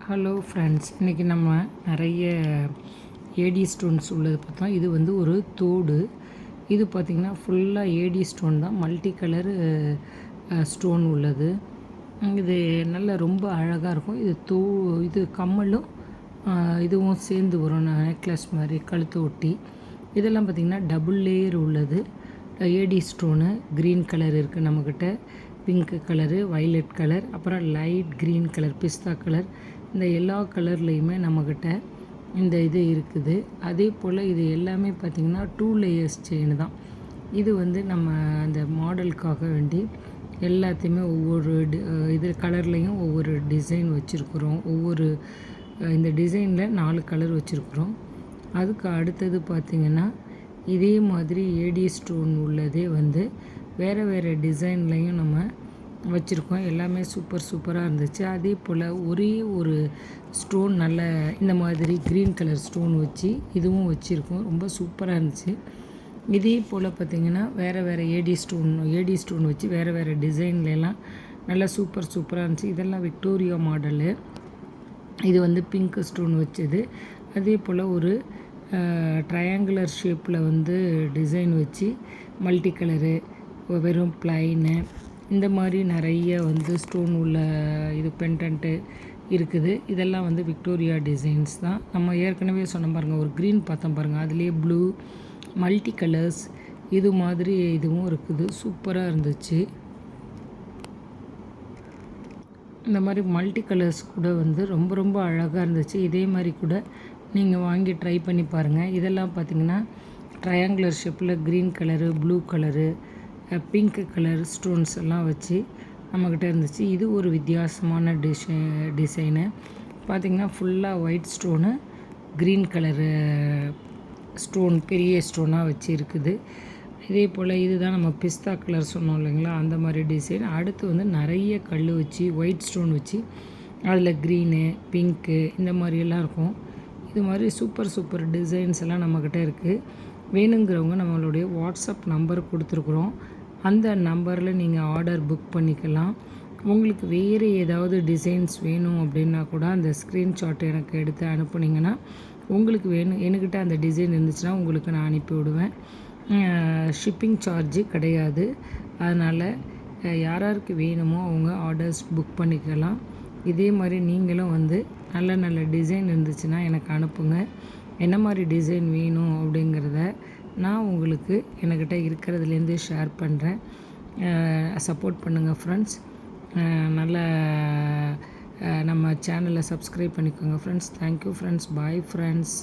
Hello friends, இன்றைக்கி நம்ம நிறைய ஏடி ஸ்டோன்ஸ் உள்ளது பார்த்தோம். இது வந்து ஒரு தோடு. இது பார்த்திங்கன்னா ஃபுல்லாக ஏடி ஸ்டோன் தான், மல்டி கலரு ஸ்டோன் உள்ளது. இது நல்ல ரொம்ப அழகாக இருக்கும். இது கம்மலும் இதுவும் சேர்ந்து வரும், நெக்லஸ் மாதிரி கழுத்து ஒட்டி. இதெல்லாம் பார்த்திங்கன்னா டபுள் லேயர் உள்ளது. ஏடி ஸ்டோனு க்ரீன் கலர் இருக்குது நம்மக்கிட்ட, பிங்க் கலரு, வைலட் கலர், அப்புறம் லைட் க்ரீன் கலர், பிஸ்தா கலர். இந்த எல்லா கலர்லேயுமே நம்மக்கிட்ட இந்த இது இருக்குது. அதே போல் இது எல்லாமே பார்த்திங்கன்னா 2 லேயர்ஸ் செயின் தான். இது வந்து நம்ம அந்த மாடலுக்காக வேண்டி எல்லாத்தையுமே ஒவ்வொரு இது கலர்லேயும் ஒவ்வொரு டிசைன் வச்சுருக்குறோம். இந்த டிசைனில் 4 கலர் வச்சுருக்குறோம். அதுக்கு அடுத்தது பார்த்திங்கன்னா இதே மாதிரி ஏடி ஸ்டோன் உள்ளதே வந்து வேறு வேறு டிசைன்லேயும் நம்ம வச்சுருக்கோம். எல்லாமே சூப்பராக இருந்துச்சு. அதே போல் ஒரே ஒரு ஸ்டோன் நல்ல இந்த மாதிரி க்ரீன் கலர் ஸ்டோன் வச்சு இதுவும் வச்சுருக்கோம். ரொம்ப சூப்பராக இருந்துச்சு. இதே போல் பார்த்திங்கன்னா வேறு ஏடி ஸ்டோன் வச்சு வேறு டிசைன்லாம் நல்லா சூப்பராக இருந்துச்சு. இதெல்லாம் விக்டோரியா மாடலு. இது வந்து பிங்க் ஸ்டோன் வச்சது. அதே போல் ஒரு ட்ரையாங்குலர் ஷேப்பில் வந்து டிசைன் வச்சு மல்டி கலரு, வெறும் ப்ளைனு, இந்த மாதிரி நிறைய வந்து ஸ்டோன் உள்ள இது பெண்டன்ட்டு இருக்குது. இதெல்லாம் வந்து விக்டோரியா டிசைன்ஸ் தான். நம்ம ஏற்கனவே சொன்ன பாருங்கள், ஒரு க்ரீன் பார்த்தோம் பாருங்கள், அதுலேயே ப்ளூ, மல்டி கலர்ஸ் இது மாதிரி இதுவும் இருக்குது. சூப்பராக இருந்துச்சு. இந்த மாதிரி மல்டி கலர்ஸ் கூட வந்து ரொம்ப அழகாக இருந்துச்சு. இதே மாதிரி கூட நீங்கள் வாங்கி ட்ரை பண்ணி பாருங்கள். இதெல்லாம் பார்த்திங்கன்னா ட்ரையாங்குலர் ஷேப்பில் green colour, blue colour, pink colour stones எல்லாம் வச்சு நம்மக்கிட்ட இருந்துச்சு. இது ஒரு வித்தியாசமான டிசைனு பார்த்திங்கன்னா ஃபுல்லாக white stone, green colour stone பெரிய ஸ்டோனாக வச்சு இருக்குது. இதே போல் இதுதான் நம்ம பிஸ்தா கலர் சொன்னோம் இல்லைங்களா, அந்த மாதிரி டிசைன். அடுத்து வந்து நிறைய கல் வச்சு ஒயிட் ஸ்டோன் வச்சு அதில் க்ரீனு, பிங்க்கு இந்த மாதிரியெல்லாம் இருக்கும். இது மாதிரி சூப்பர் டிசைன்ஸ் எல்லாம் நம்மக்கிட்ட இருக்குது. வேணுங்கிறவங்க நம்மளுடைய வாட்ஸ்அப் நம்பர் கொடுத்துருக்குறோம். அந்த நம்பரில் நீங்கள் ஆர்டர் புக் பண்ணிக்கலாம். உங்களுக்கு வேறு ஏதாவது டிசைன்ஸ் வேணும் அப்படின்னா கூட அந்த ஸ்க்ரீன்ஷாட் எனக்கு எடுத்து அனுப்புனீங்கன்னா உங்களுக்கு என்கிட்ட அந்த டிசைன் இருந்துச்சுன்னா உங்களுக்கு நான் அனுப்பி விடுவேன். ஷிப்பிங் சார்ஜு கிடையாது. அதனால் யாராருக்கு வேணுமோ அவங்க ஆர்டர்ஸ் புக் பண்ணிக்கலாம். இதே மாதிரி நீங்களும் வந்து நல்ல டிசைன் இருந்துச்சுன்னா எனக்கு அனுப்புங்க. என்ன மாதிரி டிசைன் வேணும் அப்படிங்கிறத நான் உங்களுக்கு என்கிட்ட இருக்கிறதுலேருந்து ஷேர் பண்ணுறேன். சப்போர்ட் பண்ணுங்கள் ஃப்ரெண்ட்ஸ். நல்ல நம்ம சேனலை சப்ஸ்கிரைப் பண்ணிக்கோங்க friends. Thank you friends. Bye friends.